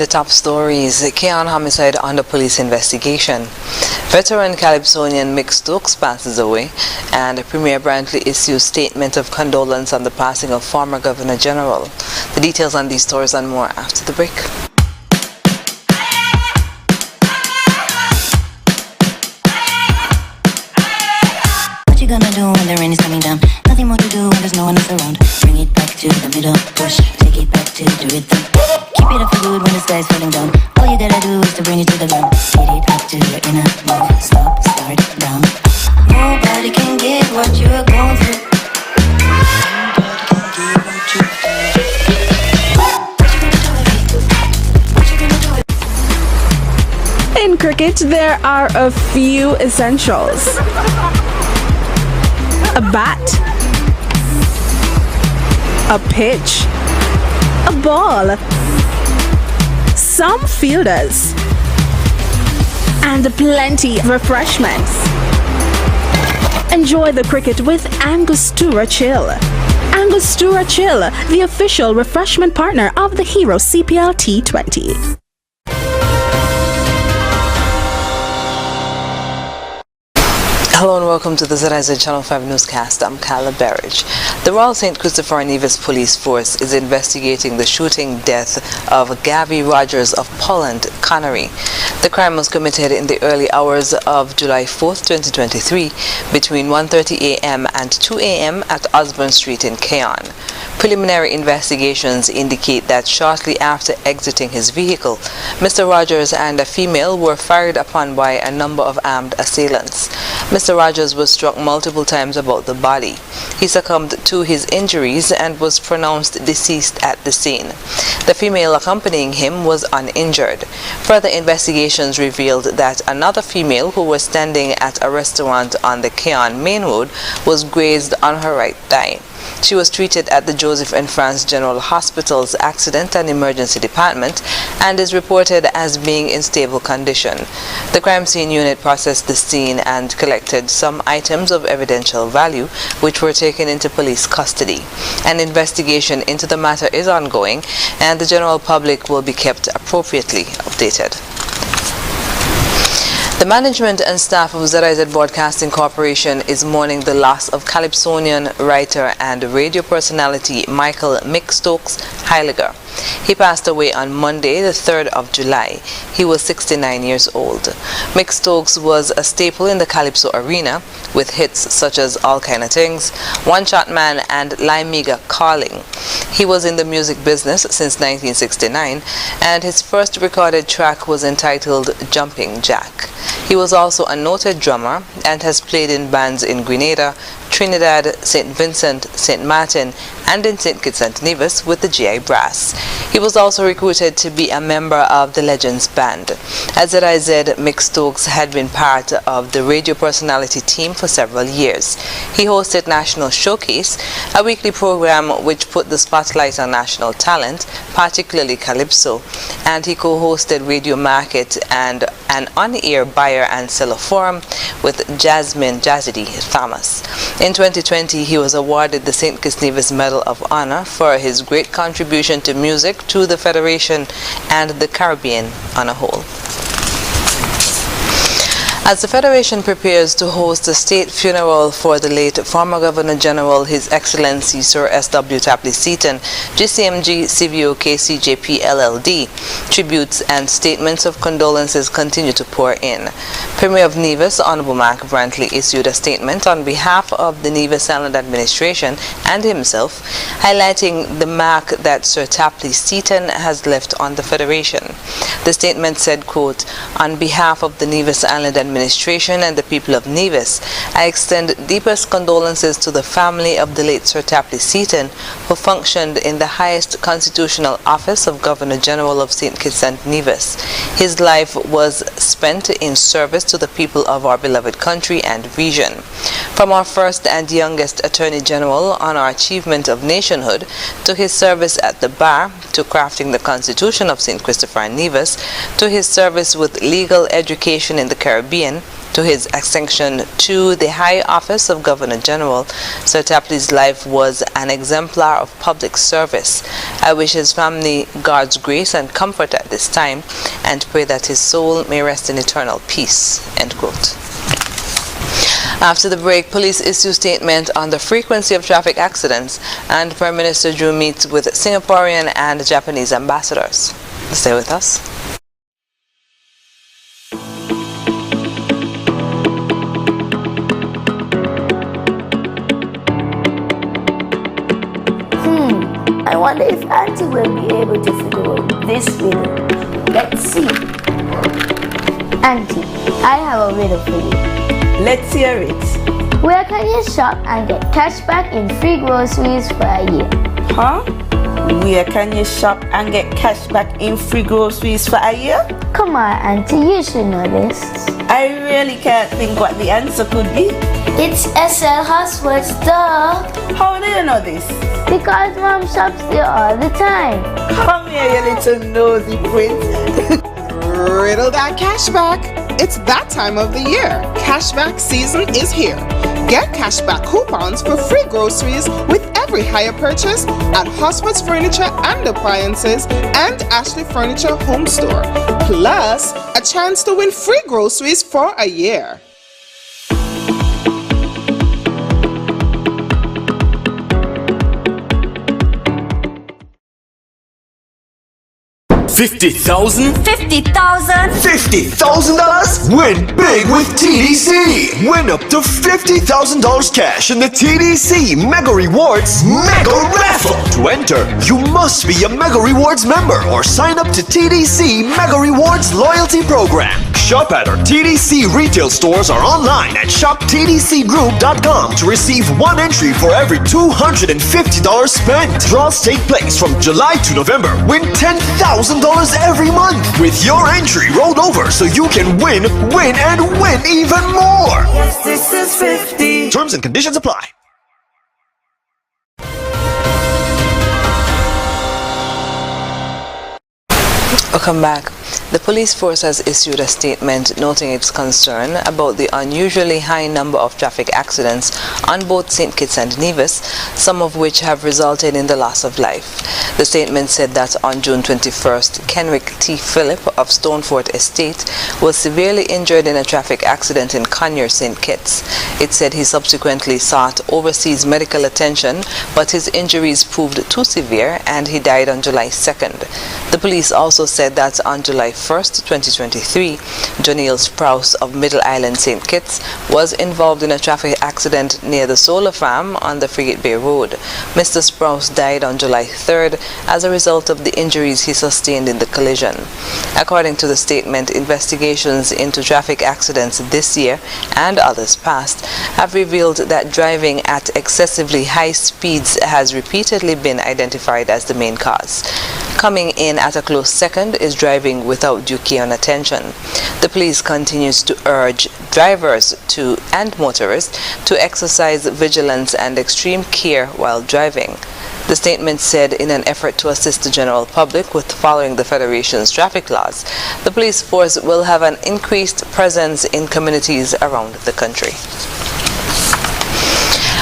the top stories, Keon homicide under police investigation. Veteran Calypsonian Mick Stokes passes away, and Premier Brantley issues statement of condolence on the passing of former Governor General. The details on these stories and more after the break. What you gonna do when the rain is coming down? Nothing more to do when there's no one else around. Bring it back to the middle, push, take it back to the rhythm. Keep it up for good when the sky's falling down. All you gotta do is to bring it to the ground. Get it up to your inner move, stop, start, down. Nobody can get what you're going through. In cricket, there are a few essentials. A bat, a pitch, a ball, some fielders, and plenty of refreshments. Enjoy the cricket with Angostura Chill. Angostura Chill, the official refreshment partner of the Hero CPL T20. Hello and welcome to the ZIZ Channel 5 newscast. I'm Carla Berridge. The Royal St. Christopher Nevis Police Force is investigating the shooting death of Gavi Rogers of Poland, Connery. The crime was committed in the early hours of July 4th, 2023, between 1:30 a.m. and 2 a.m. at Osborne Street in Keon. Preliminary investigations indicate that shortly after exiting his vehicle, Mr. Rogers and a female were fired upon by a number of armed assailants. Mr. Rogers was struck multiple times about the body. He succumbed to his injuries and was pronounced deceased at the scene. The female accompanying him was uninjured. Further investigations revealed that another female who was standing at a restaurant on the Keon Main Road was grazed on her right thigh. She was treated at the Joseph and France General Hospital's Accident and Emergency Department and is reported as being in stable condition. The crime scene unit processed the scene and collected some items of evidential value which were taken into police custody. An investigation into the matter is ongoing and the general public will be kept appropriately updated. The management and staff of ZIZ Broadcasting Corporation is mourning the loss of Calypsonian writer and radio personality Michael Mick Stokes Heiliger. He passed away on Monday, the 3rd of July. He was 69 years old. Mick Stokes was a staple in the Calypso arena with hits such as All Kinda Things, One Shot Man, and Limiga Calling. He was in the music business since 1969, and his first recorded track was entitled Jumping Jack. He was also a noted drummer and has played in bands in Grenada, Trinidad, St. Vincent, St. Martin, and in St. Kitts and Nevis with the GI Brass. He was also recruited to be a member of the Legends Band. At ZIZ, Mick Stokes had been part of the radio personality team for several years. He hosted National Showcase, a weekly program which put the spotlight on national talent, particularly Calypso, and he co-hosted Radio Market and an on-air buyer and seller forum with Jasmine Jazzy Thomas. In 2020, he was awarded the St. Kitts Nevis Medal of Honor for his great contribution to music, to the Federation, and the Caribbean on a whole. As the Federation prepares to host a state funeral for the late former Governor General, His Excellency Sir S.W. Tapley Seaton, GCMG CVO KCJP LLD, tributes and statements of condolences continue to pour in. Premier of Nevis, Honorable Mark Brantley, issued a statement on behalf of the Nevis Island Administration and himself, highlighting the mark that Sir Tapley Seaton has left on the Federation. The statement said, quote, "On behalf of the Nevis Island Administration and the people of Nevis, I extend deepest condolences to the family of the late Sir Tapley Seaton, who functioned in the highest constitutional office of Governor General of St. Kitts and Nevis. His life was spent in service to the people of our beloved country and region. From our first and youngest Attorney General on our achievement of nationhood, to his service at the bar, to crafting the Constitution of St. Christopher and Nevis, to his service with legal education in the Caribbean, To his accession to the high office of Governor General, Sir Tapley's life was an exemplar of public service. I wish his family God's grace and comfort at this time, and pray that his soul may rest in eternal peace." End quote. After the break, police issue statement on the frequency of traffic accidents, and Prime Minister Drew meets with Singaporean and Japanese ambassadors. Stay with us. I wonder if Auntie will be able to figure out this riddle. Let's see. Auntie, I have a riddle for you. Let's hear it. Where can you shop and get cash back in free groceries for a year? Huh? Where can you shop and get cash back in free groceries for a year? Come on, Auntie, you should know this. I really can't think what the answer could be. It's SL Housewords, duh. How do you know this? Because Mom shops there all the time. Come here, you little nosy prince. Riddle that cashback. It's that time of the year. Cashback season is here. Get cashback coupons for free groceries with every hire purchase at Hosford's Furniture and Appliances and Ashley Furniture Home Store. Plus, a chance to win free groceries for a year. $50,000? $50,000? $50,000? Win big with TDC! Win up to $50,000 cash in the TDC Mega Rewards Mega Raffle! To enter, you must be a Mega Rewards member or sign up to TDC Mega Rewards Loyalty Program. Shop at our TDC retail stores or online at shoptdcgroup.com to receive one entry for every $250 spent. Draws take place from July to November. Win $10,000 every month with your entry rolled over so you can win, and win even more. Yes, this is 50. Terms and conditions apply. Welcome back. The police force has issued a statement noting its concern about the unusually high number of traffic accidents on both St. Kitts and Nevis, some of which have resulted in the loss of life. The statement said that on June 21st, Kenrick T. Phillip of Stonefort Estate was severely injured in a traffic accident in Conyer, St. Kitts. It said he subsequently sought overseas medical attention, but his injuries proved too severe and he died on July 2nd. The police also said that on July 1st, 2023, Jonil Sprouse of Middle Island, St. Kitts was involved in a traffic accident near the solar farm on the Frigate Bay Road. Mr. Sprouse died on July 3rd as a result of the injuries he sustained in the collision. According to the statement, investigations into traffic accidents this year and others past have revealed that driving at excessively high speeds has repeatedly been identified as the main cause. Coming in at a close second is driving without due care and attention. The police continues to urge drivers and motorists to exercise vigilance and extreme care while driving. The statement said in an effort to assist the general public with following the Federation's traffic laws, the police force will have an increased presence in communities around the country.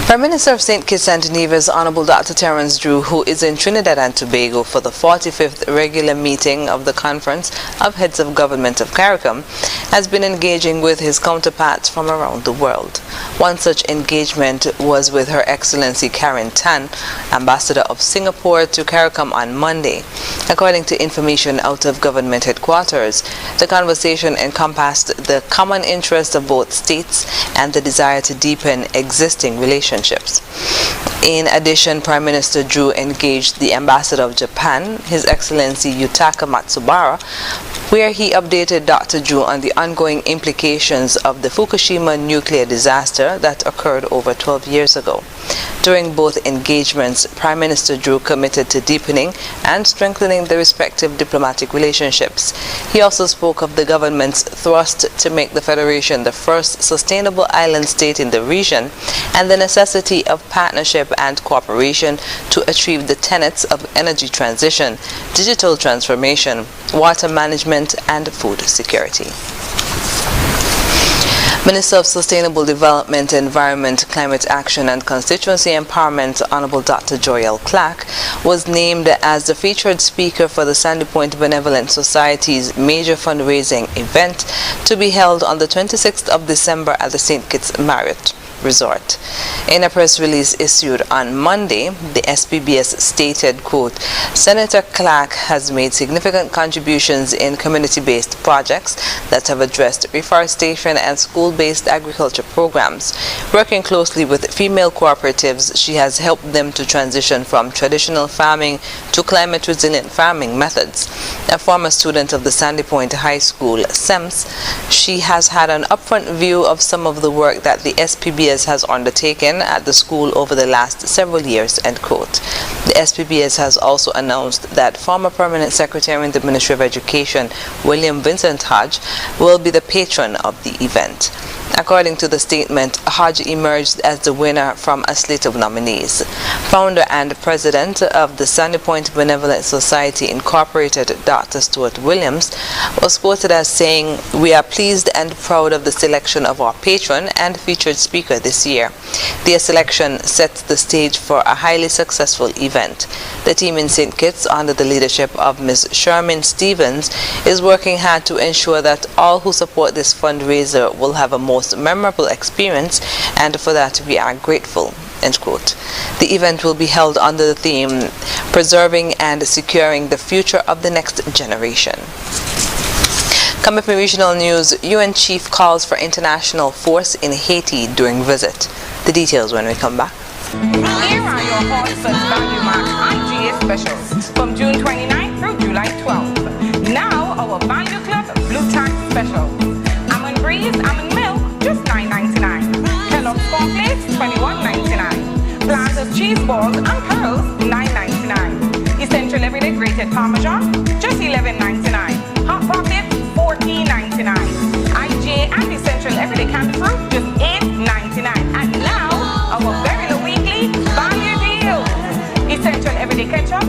Prime Minister of St. Kitts and Nevis, Honorable Dr. Terence Drew, who is in Trinidad and Tobago for the 45th regular meeting of the Conference of Heads of Government of CARICOM, has been engaging with his counterparts from around the world. One such engagement was with Her Excellency Karen Tan, Ambassador of Singapore to CARICOM on Monday. According to information out of government headquarters, the conversation encompassed the common interest of both states and the desire to deepen existing relationships. In addition, Prime Minister Drew engaged the Ambassador of Japan, His Excellency Yutaka Matsubara, where he updated Dr. Drew on the ongoing implications of the Fukushima nuclear disaster that occurred over 12 years ago. During both engagements, Prime Minister Drew committed to deepening and strengthening the respective diplomatic relationships. He also spoke of the government's thrust to make the Federation the first sustainable island state in the region and the necessity of partnership and cooperation to achieve the tenets of energy transition, digital transformation, water management, and food security. Minister of Sustainable Development, Environment, Climate Action and Constituency Empowerment, Honorable Dr. Joyelle Clark, was named as the featured speaker for the Sandy Point Benevolent Society's major fundraising event to be held on the 26th of December at the St. Kitts Marriott Resort. In a press release issued on Monday, the SPBS stated, quote, Senator Clark has made significant contributions in community-based projects that have addressed reforestation and school-based agriculture programs. Working closely with female cooperatives, she has helped them to transition from traditional farming to climate-resilient farming methods. A former student of the Sandy Point High School, SEMS, she has had an upfront view of some of the work that the SPBS has undertaken at the school over the last several years, end quote. The SPBS has also announced that former Permanent Secretary in the Ministry of Education, William Vincent Hodge, will be the patron of the event. According to the statement, Hodge emerged as the winner from a slate of nominees. Founder and president of the Sandy Point Benevolent Society Incorporated, Dr. Stuart Williams, was quoted as saying, "We are pleased and proud of the selection of our patron and featured speaker this year. Their selection sets the stage for a highly successful event. The team in St. Kitts, under the leadership of Ms. Sherman Stevens, is working hard to ensure that all who support this fundraiser will have a most memorable experience, and for that we are grateful," end quote. The event will be held under the theme, Preserving and Securing the Future of the Next Generation. Coming up in regional news, UN chief calls for international force in Haiti during visit. The details when we come back. Here are your Horses Value Mark IGA specials from June 29th through July 12th. Now our Value Club Blue Tax special. Almond Breeze, almond milk, just $9.99. Kellogg's cornflakes, $21.99. Plaza cheese balls and pearls, $9.99. Essential Everyday Grated Parmesan, just $11.99. Hot Pockets, $14.99. IGA and Essential Everyday Candy Fruit, just $8.99. And now, our very low weekly value deal. Essential Everyday Ketchup,